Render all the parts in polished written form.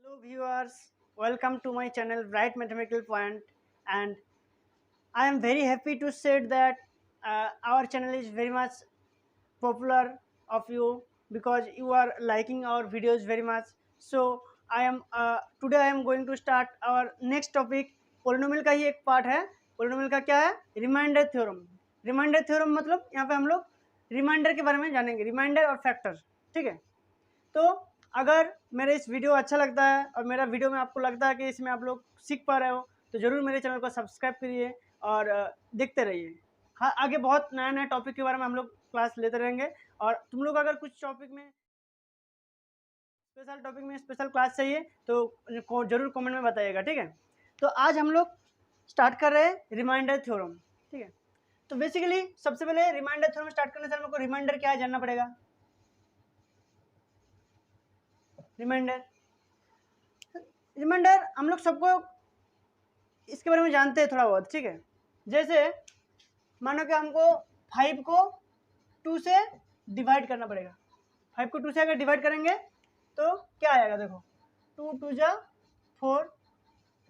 Hello viewers, welcome to my channel Bright Mathematical Point, and I am very happy to say that our channel is very much popular of you because you are liking our videos very much. So I am today I am going to start our next topic. Polynomial का ही एक part है. Polynomial का क्या है? Remainder theorem. Remainder theorem मतलब यहाँ पे हम लोग रिमाइंडर के बारे में जानेंगे, रिमाइंडर और फैक्टर. ठीक है. तो अगर मेरा इस वीडियो अच्छा लगता है और मेरा वीडियो में आपको लगता है कि इसमें आप लोग सीख पा रहे हो तो ज़रूर मेरे चैनल को सब्सक्राइब करिए और देखते रहिए. हाँ, आगे बहुत नया नया टॉपिक के बारे में हम लोग क्लास लेते रहेंगे. और तुम लोग अगर कुछ टॉपिक में स्पेशल क्लास चाहिए तो ज़रूर कमेंट में बताइएगा. ठीक है. तो आज हम लोग स्टार्ट कर रहे हैं रिमाइंडर थ्योरम. ठीक है. तो बेसिकली सबसे पहले रिमाइंडर थ्योरम स्टार्ट करने से हमको रिमाइंडर क्या है जानना पड़ेगा. रिमाइंडर हम लोग सबको इसके बारे में जानते हैं थोड़ा बहुत. ठीक है. जैसे मानो कि हमको 5 को 2 से डिवाइड करना पड़ेगा. 5 को 2 से अगर डिवाइड करेंगे तो क्या आएगा. देखो 2 2 जा 4,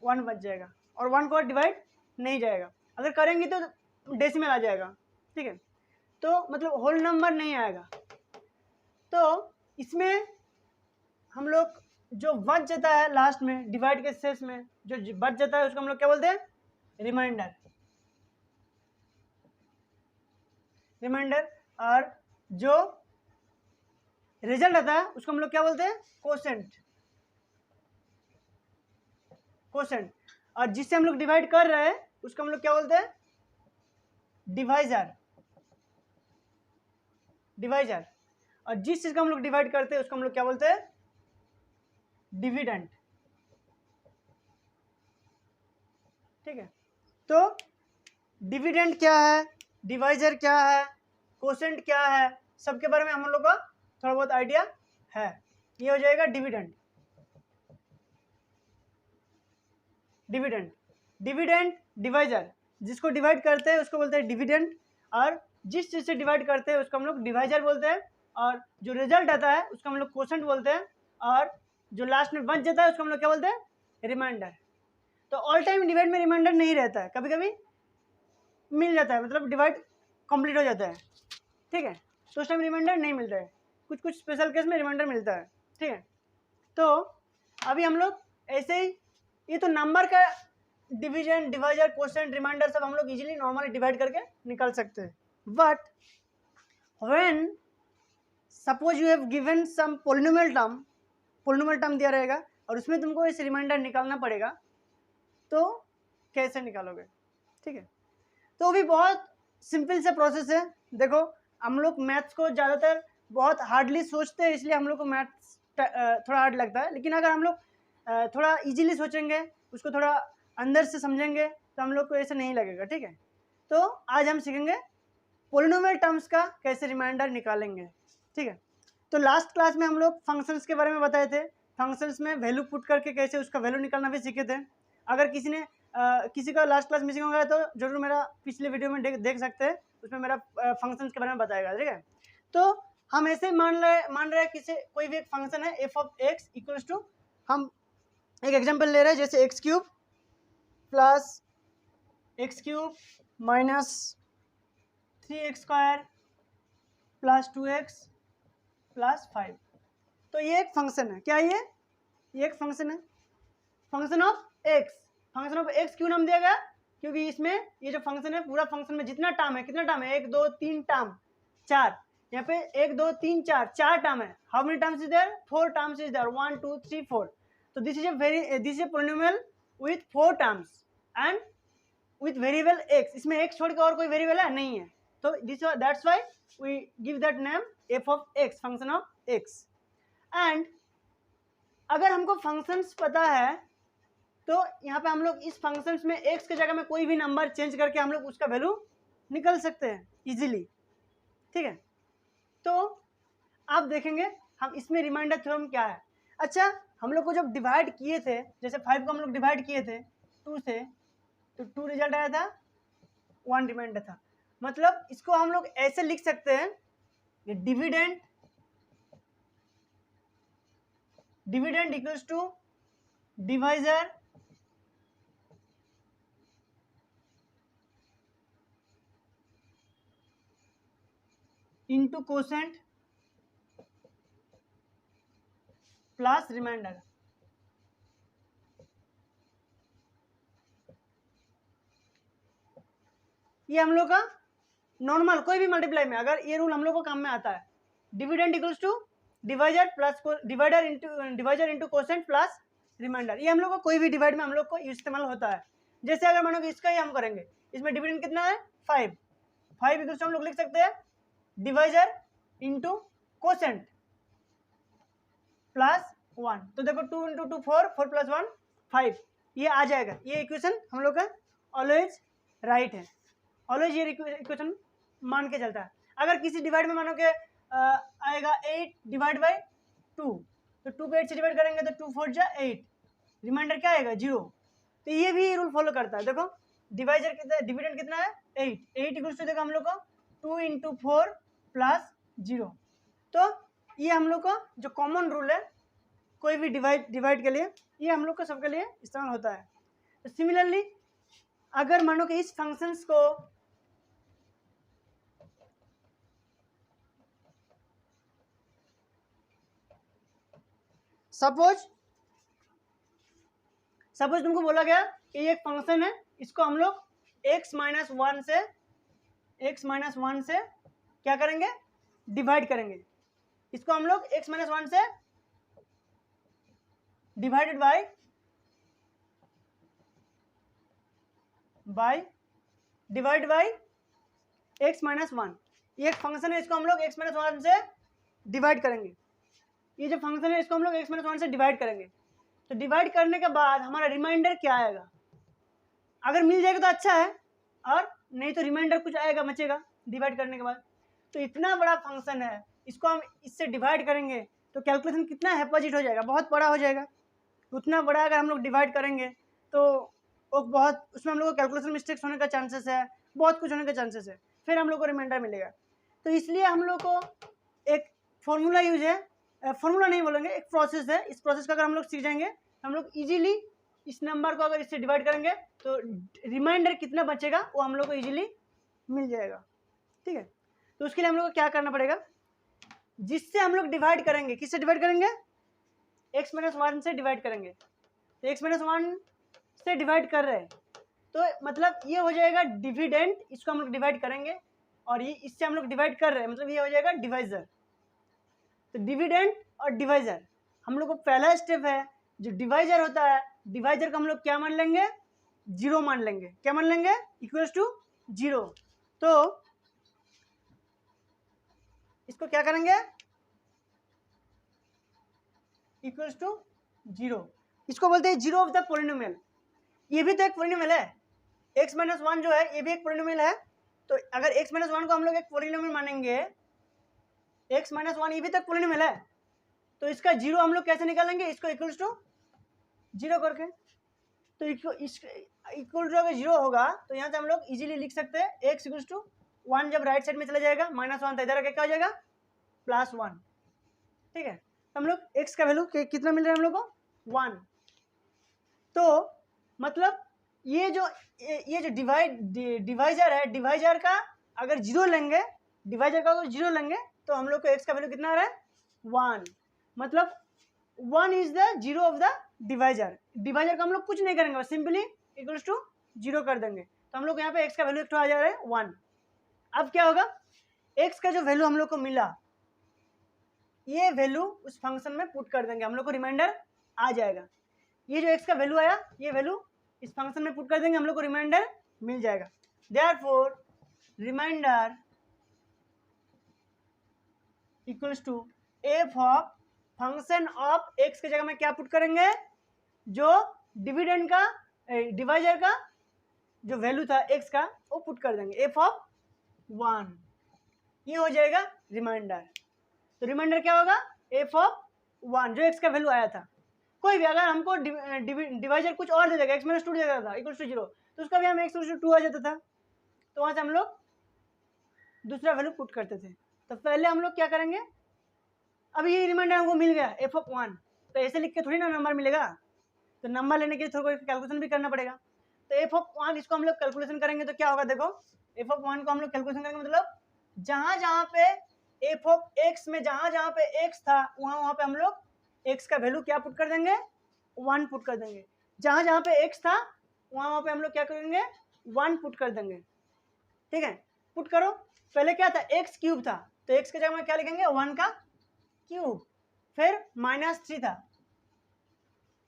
1 बच जाएगा और 1 को डिवाइड नहीं जाएगा. अगर करेंगे तो डेसिमल आ जाएगा. ठीक है. तो मतलब होल नंबर नहीं आएगा. तो इसमें हम लोग जो बच जाता है लास्ट में डिवाइड के शेष में जो बच जाता है उसको हम लोग क्या बोलते हैं. रिमाइंडर. और जो रिजल्ट आता है उसको हम लोग क्या बोलते हैं. कोसेंट. और जिससे हम लोग डिवाइड कर रहे हैं उसको हम लोग क्या बोलते हैं. डिवाइजर. और जिस चीज को हम लोग डिवाइड करते हैं उसको हम लोग क्या बोलते हैं. डिविडेंड. ठीक है. तो डिविडेंड क्या है, डिवाइजर क्या है, कोसेंट क्या है, सबके बारे में हम लोग का थोड़ा बहुत आइडिया है. ये हो जाएगा डिविडेंड. Dividend divisor. जिसको डिवाइड करते हैं उसको बोलते हैं डिविडेंड. और जिस चीज से डिवाइड करते हैं उसको हम लोग डिवाइजर बोलते हैं. और जो रिजल्ट आता है उसको हम लोग कोसेंट बोलते हैं. और जो लास्ट में बच जाता है उसको हम लोग क्या बोलते हैं. रिमाइंडर. तो ऑल टाइम डिवाइड में रिमाइंडर नहीं रहता है, कभी कभी मिल जाता है, मतलब डिवाइड कंप्लीट हो जाता है. ठीक है. तो उस टाइम रिमाइंडर नहीं मिलता है. कुछ कुछ स्पेशल केस में रिमाइंडर मिलता है. ठीक है. तो अभी हम लोग ऐसे ही ये तो नंबर का डिवीजन, डिवाइजर, कोसेंट, रिमाइंडर सब हम लोग इजीली नॉर्मली डिवाइड करके निकाल सकते हैं. But when suppose you have given some polynomial term दिया रहेगा और उसमें तुमको इस रिमाइंडर निकालना पड़ेगा तो कैसे निकालोगे. ठीक है. तो वो भी बहुत सिंपल सा प्रोसेस है. देखो हम लोग मैथ्स को ज़्यादातर बहुत हार्डली सोचते हैं, इसलिए हम लोग को मैथ्स थोड़ा हार्ड लगता है. लेकिन अगर हम लोग थोड़ा इजीली सोचेंगे, उसको थोड़ा अंदर से समझेंगे तो हम लोग को ऐसे नहीं लगेगा. ठीक है. तो आज हम सीखेंगे पोलिनोमियल टर्म्स का कैसे रिमाइंडर निकालेंगे. ठीक है. तो लास्ट क्लास में हम लोग फंक्शंस के बारे में बताए थे. फंक्शंस में वैल्यू पुट करके कैसे उसका वैल्यू निकालना भी सीखे थे. अगर किसी का लास्ट क्लास मिसिंग होगा तो जरूर मेरा पिछले वीडियो में देख सकते हैं. उसमें मेरा फंक्शंस के बारे में बताएगा. ठीक है. तो हम ऐसे मान रहे हैं किसी कोई भी एक फंक्शन है f of x equals to, हम एक एग्जांपल ले रहे हैं जैसे x cube plus x cube minus 3x square plus 2x plus 5. तो ये एक फंक्शन है. क्या ये एक फंक्शन है. फंक्शन ऑफ एक्स क्यों नाम दिया गया, क्योंकि इसमें ये जो फंक्शन है पूरा फंक्शन में जितना टर्म है, कितना टर्म है, 1 2 3 टर्म 4. यहाँ पे 1 2 3 4 टर्म है. How many terms is there. 4 terms is there. 1 2 3 4. तो this is a polynomial with 4 terms and with variable x. इसमें x छोड़ के और कोई वेरिएबल है नहीं है. तो that's why we give that name f of x, function of x. And अगर हमको फंक्शंस पता है तो यहाँ पे हम लोग इस फंक्शंस में x के जगह में कोई भी नंबर चेंज करके हम लोग उसका वैल्यू निकल सकते हैं इजीली. ठीक है. तो आप देखेंगे हम इसमें रिमाइंडर थ्योरम क्या है. अच्छा, हम लोग को जब डिवाइड किए थे, जैसे 5 को हम लोग डिवाइड किए थे 2 से, तो 2 रिजल्ट आया था, 1 रिमाइंडर था. मतलब इसको हम लोग ऐसे लिख सकते हैं कि dividend equals to divisor into quotient plus remainder. ये हम लोग का नॉर्मल कोई भी मल्टीप्लाई में अगर ये रूल हम लोग को काम में आता है, dividend equals to divisor plus divisor into quotient plus remainder. ये हम लोग को कोई भी डिवाइड में हम लोग को इस्तेमाल होता है। जैसे अगर मानो कि इसका ही हम करेंगे, इसमें डिविडेंड कितना है 5 इक्वल्स हम लोग लिख सकते हैं डिवाइजर इंटू कोसेंट प्लस 1। तो देखो 2 इंटू 2 4 प्लस 1 5, ये आ जाएगा। ये इक्वेशन हम लोग का ऑलवेज राइट है, ऑलवेज ये इक्वेशन मान के चलता है। अगर किसी डिवाइड में मानो कि आएगा 8 डिवाइड बाई 2, तो 2 पे 8 से डिवाइड करेंगे तो 2 4 जा 8, रिमाइंडर क्या आएगा 0। तो ये भी रूल फॉलो करता है। देखो डिवाइजर कितना, डिविडेंड कितना है 8 इक्वल्स टू देखो हम लोग को 2 इंटू 4 प्लस 0। तो ये हम लोग का जो कॉमन रूल है कोई भी डिवाइड के लिए, ये हम लोग को सबके लिए इस्तेमाल होता है। तो सिमिलरली अगर मानो कि इस फंक्शंस को सपोज तुमको बोला गया कि ये एक फंक्शन है, इसको हम लोग x माइनस वन से क्या करेंगे डिवाइड करेंगे। इसको हम लोग x माइनस वन से divided divide by x minus one. ये एक फंक्शन है, इसको हम लोग x माइनस वन से डिवाइड करेंगे। ये जो फंक्शन है इसको हम लोग x माइनस वन से डिवाइड करेंगे। तो डिवाइड करने के बाद हमारा रिमाइंडर क्या आएगा, अगर मिल जाएगा तो अच्छा है, और नहीं तो रिमाइंडर कुछ आएगा बचेगा डिवाइड करने के बाद। तो इतना बड़ा फंक्शन है, इसको हम इससे डिवाइड करेंगे तो कैलकुलेशन कितना हैपोजिट हो जाएगा, बहुत बड़ा हो जाएगा। उतना बड़ा अगर हम लोग डिवाइड करेंगे तो वो बहुत, उसमें हम लोग को कैलकुलेशन मिस्टेक्स होने का चांसेस है, बहुत कुछ होने का चांसेस है, फिर हम लोग को रिमाइंडर मिलेगा। तो इसलिए हम लोग को एक फॉर्मूला यूज है, फॉर्मूला नहीं बोलेंगे, एक प्रोसेस है। इस प्रोसेस का अगर हम लोग सीख जाएंगे हम लोग इजीली इस नंबर को अगर इससे डिवाइड करेंगे तो रिमाइंडर कितना बचेगा वो हम लोग को इजीली मिल जाएगा। ठीक है, तो उसके लिए हम लोग को क्या करना पड़ेगा, जिससे हम लोग डिवाइड करेंगे, किससे डिवाइड करेंगे x माइनस वन से डिवाइड करेंगे। तो x माइनस वन से डिवाइड कर रहे हैं तो मतलब ये हो जाएगा डिविडेंड, इसको हम लोग डिवाइड करेंगे, और ये इससे हम लोग डिवाइड कर रहे हैं मतलब ये हो जाएगा डिवाइजर। तो डिविडेंड और डिवाइजर हम लोग को पहला स्टेप है, जो डिवाइजर होता है डिवाइजर को हम लोग क्या मान लेंगे 0 मान लेंगे। क्या मान लेंगे इक्वल्स टू 0। तो इसको क्या करेंगे इक्वल्स टू 0, इसको बोलते हैं 0 ऑफ द पोलिनोमियल। ये भी तो एक पोलिनोमियल है, x माइनस वन जो है ये भी एक पोलिनोमियल है। तो अगर x माइनस वन को हम लोग एक पोलिनोमियल मानेंगे, x माइनस वन ये भी तो एक पोलिनोमियल है, तो इसका 0 हम लोग कैसे निकालेंगे, इसको इक्वल्स टू 0 करके। तो इक्वल टू अगर 0 होगा तो यहाँ से हम लोग इजीली लिख सकते हैं x इक्वल्स टू 1, जब राइट साइड में चला जाएगा माइनस वन तो इधर आके क्या हो जाएगा प्लस 1। ठीक है, तो हम लोग x का वैल्यू कितना मिल रहा है हम लोग को 1। तो मतलब ये जो डिवाइजर है, डिवाइजर का अगर 0 लेंगे, डिवाइजर का अगर 0 लेंगे तो हम लोग को x का वैल्यू कितना आ रहा है 1। मतलब 1 is the 0 of the divisor. Divisor का हम लोग कुछ नहीं करेंगे, बस सिंपली इक्वल्स टू 0 कर देंगे। तो हम लोग यहाँ पे x का वैल्यू एक आ जा रहा है 1। अब क्या होगा, x का जो वैल्यू हम लोग को मिला ये वैल्यू उस फंक्शन में पुट कर देंगे, हम लोग को रिमाइंडर आ जाएगा। ये जो x का वैल्यू आया ये वैल्यू इस फंक्शन में पुट कर देंगे, हम लोग को रिमाइंडर मिल जाएगा। Therefore remainder equals to f of function of x की जगह में क्या पुट करेंगे, जो डिविडेंड का डिवाइजर का जो वैल्यू था x का वो पुट कर देंगे एफ ऑफ 1, ये हो जाएगा रिमाइंडर। तो रिमाइंडर क्या होगा एफ ऑफ 1, जो x का वैल्यू आया था। कोई भी अगर हमको डिवाइजर कुछ और दे देगा, x माइनस 2 दे देता था इक्वल टू 0, तो उसका भी हम x इक्वल टू 2 आ जाता था, तो वहाँ से हम लोग दूसरा वैल्यू पुट करते थे। तो पहले हम लोग क्या करेंगे, अब ये रिमाइंडर हमको मिल गया एफ ऑफ 1, तो ऐसे लिख के थोड़ी ना नंबर मिलेगा, तो नंबर लेने के लिए थोड़ा कैलकुलेशन भी करना पड़ेगा। तो एफ ऑफ 1 इसको हम लोग कैलकुलेशन करेंगे तो क्या होगा, देखो एफ ऑफ 1 को हम लोग कैलकुलेशन करेंगे मतलब जहां जहां पे एफ ऑफ एक्स में जहां जहां पे एक्स था वहां पे हम लोग एक्स का वैल्यू क्या पुट कर देंगे, 1 पुट कर देंगे। जहां जहां पे एक्स था वहां पे हम लोग क्या करेंगे, 1 पुट कर देंगे। ठीक है, पुट करो। पहले क्या था, एक्स क्यूब था, तो एक्स के जगह में क्या लिखेंगे, 1 का क्यूब। फिर -3 था,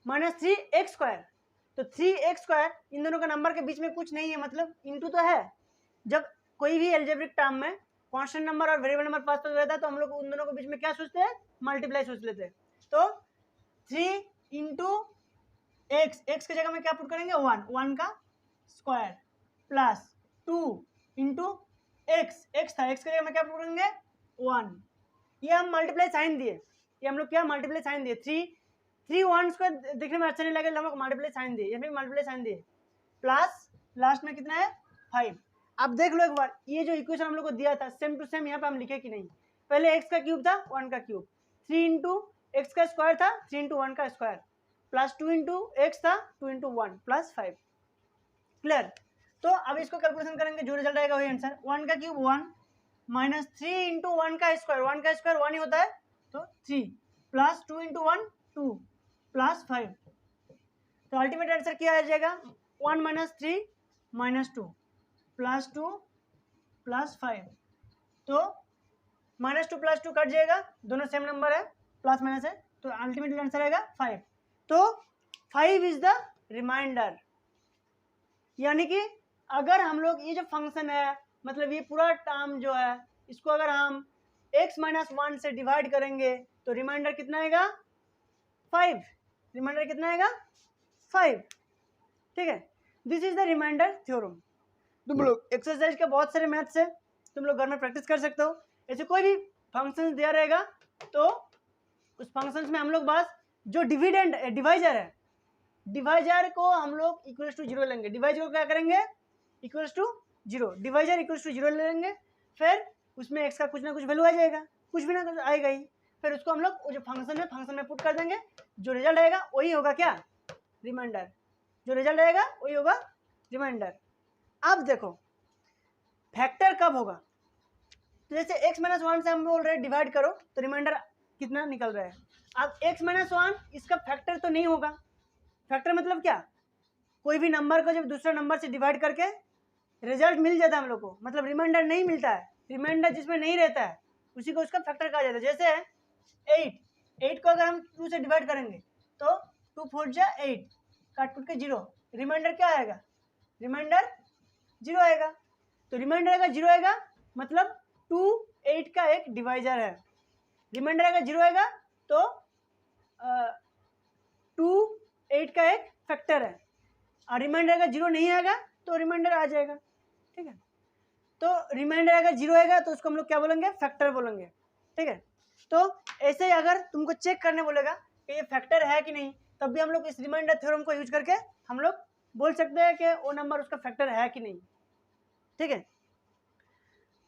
-3x², तो 3x², इन दोनों का नंबर के बीच में कुछ नहीं है, मतलब इंटू तो है। जब कोई भी एल्जेब्रिक टर्म में कांस्टेंट नंबर और वेरिएबल नंबर पास हो जाता है तो हम लोग उन दोनों के बीच में क्या सोचते हैं, मल्टीप्लाई सोच लेते हैं। तो 3 इंटू एक्स, एक्स की जगह में क्या पुट करेंगे, 1 का square plus 2 into x, x था, एक्स की जगह में क्या पुट करेंगे, 1। ये हम मल्टीप्लाई साइन दिए, ये हम लोग क्या मल्टीप्लाई साइन दिए, 3 1 स्क्वायर देखने में अच्छा नहीं लगे, हम लोग मल्टीप्लाई साइन दिए, ये भी मल्टीप्लाई साइन दिए, प्लस लास्ट में कितना है, 5। अब देख लो एक बार, ये जो इक्वेशन हम लोग को दिया था सेम टू सेम यहाँ पे हम लिखे कि नहीं। पहले एक्स का क्यूब था, 1 का क्यूब, 3 इंटू एक्स का स्क्वायर था, 3 इंटू 1 का स्क्वायर, प्लस 2 इंटू एक्स था, 2 इंटू 1 प्लस 5। क्लियर। तो अब इसको कैलकुलेशन करेंगे, जो रिजल्ट आएगा वही आंसर। 1 का क्यूब 1 माइनस 3 इंटू 1 का स्क्वायर, 1 का स्क्वायर 1 ही होता है तो 3 प्लस 2 इंटू 1 2 प्लस 5। तो अल्टीमेट आंसर क्या आ जाएगा, 1 माइनस 3 माइनस 2 प्लस 2 प्लस 5। तो -2 + 2 कट जाएगा, दोनों सेम नंबर है, प्लस माइनस है, तो अल्टीमेट आंसर आएगा 5। तो 5 इज द रिमाइंडर। यानी कि अगर हम लोग ये जो फंक्शन है, मतलब ये पूरा टर्म जो है, इसको अगर हम x - 1 से डिवाइड करेंगे तो रिमाइंडर कितना आएगा, 5। रिमाइंडर कितना आएगा, 5। ठीक है, this is the remainder theorem. तुम लोग एक्सरसाइज के बहुत सारे मैथ्स है, तुम लोग घर में प्रैक्टिस कर सकते हो। ऐसे कोई भी फंक्शन दिया रहेगा तो उस फंक्शन में हम लोग बस जो डिविडेंड डिवाइजर है, डिवाइजर को हम लोग इक्वल्स टू 0 लेंगे। डिवाइजर को क्या करेंगे, equals to 0, divisor equals to 0 ले लेंगे। फिर उसमें x का कुछ ना कुछ वैल्यू आ जाएगा, कुछ भी ना कुछ आएगा ही। फिर उसको हम लोग जो फंक्शन है फंक्शन में पुट कर देंगे, जो रिजल्ट आएगा वही होगा क्या, रिमाइंडर। जो रिजल्ट आएगा वही होगा रिमाइंडर। अब देखो फैक्टर कब होगा, तो जैसे x - 1 से हम बोल रहे हैं डिवाइड करो तो रिमाइंडर कितना निकल रहा है। अब x - 1 इसका फैक्टर तो नहीं होगा। फैक्टर मतलब क्या, कोई भी नंबर को जब दूसरा नंबर से डिवाइड करके रिजल्ट मिल जाता है हम लोग को, मतलब रिमाइंडर नहीं मिलता है, रिमाइंडर जिसमें नहीं रहता है उसी को उसका फैक्टर कहा जाता है। जैसे 8 को अगर हम 2 से डिवाइड करेंगे तो 2 4 जा 8, काट कुट के 0, रिमाइंडर क्या आएगा, रिमाइंडर 0 आएगा। तो रिमाइंडर अगर 0 आएगा मतलब 2 8 का एक डिवाइजर है। रिमाइंडर अगर 0 आएगा तो 2 8 का एक फैक्टर है, और रिमाइंडर अगर 0 नहीं आएगा तो रिमाइंडर आ जाएगा। ठीक है, तो रिमाइंडर अगर 0 आएगा तो उसको हम लोग क्या बोलेंगे, फैक्टर बोलेंगे। ठीक है, तो ऐसे ही अगर तुमको चेक करने बोलेगा कि ये फैक्टर है कि नहीं, तब भी हम लोग इस रिमाइंडर थ्योरम को यूज करके हम लोग बोल सकते हैं कि वो नंबर उसका फैक्टर है कि नहीं। ठीक है,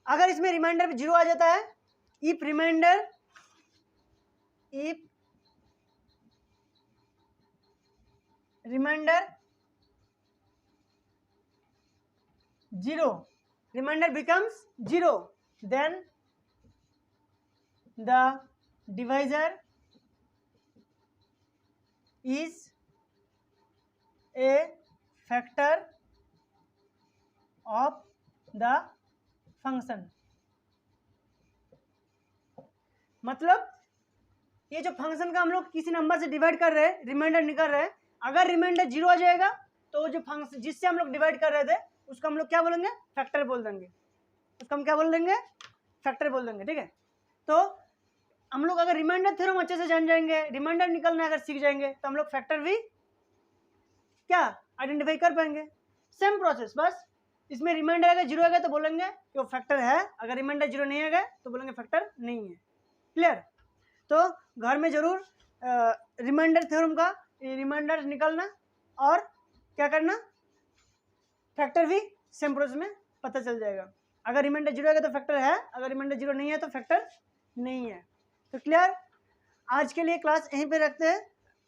अगर इसमें रिमाइंडर भी 0 आ जाता है, if reminder 0, remainder becomes 0, then the divisor is a factor of the function। मतलब ये जो फंक्शन का हम लोग किसी नंबर से डिवाइड कर रहे हैं, रिमाइंडर निकल रहे हैं, अगर रिमाइंडर 0 आ जाएगा तो जो फंक्शन जिससे हम लोग डिवाइड कर रहे थे उसको हम लोग क्या बोलेंगे, फैक्टर बोल देंगे। उसको हम क्या बोल देंगे, फैक्टर बोल देंगे। ठीक है, तो हम लोग अगर रिमाइंडर थ्योरम अच्छे से जान जाएंगे, रिमाइंडर निकलना अगर सीख जाएंगे तो हम लोग फैक्टर भी क्या आइडेंटिफाई कर पाएंगे। सेम प्रोसेस, बस इसमें रिमाइंडर अगर 0 आएगा तो बोलेंगे कि वो फैक्टर है, अगर रिमाइंडर 0 नहीं आएगा तो बोलेंगे फैक्टर नहीं है। क्लियर। तो घर में जरूर रिमाइंडर थ्योरम का रिमाइंडर निकालना और क्या करना, फैक्टर भी सेम प्रोसेस में पता चल जाएगा। अगर रिमाइंडर 0 आएगा तो फैक्टर है, अगर रिमाइंडर 0 नहीं है तो फैक्टर नहीं है। तो क्लियर। आज के लिए क्लास यहीं पे रखते हैं,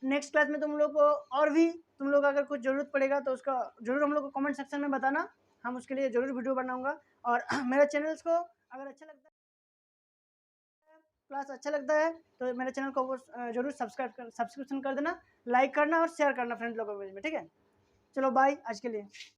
नेक्स्ट क्लास में तुम लोग को और भी तुम लोग अगर कुछ ज़रूरत पड़ेगा तो उसका ज़रूर हम लोग को कमेंट सेक्शन में बताना, हम उसके लिए ज़रूर वीडियो बनाऊंगा। और मेरे चैनल्स को अगर अच्छा लगता है, क्लास अच्छा लगता है तो मेरे चैनल को ज़रूर सब्सक्रिप्शन कर देना, लाइक करना और शेयर करना फ्रेंड लोगों के बीच में, ठीक है। चलो बाय आज के लिए।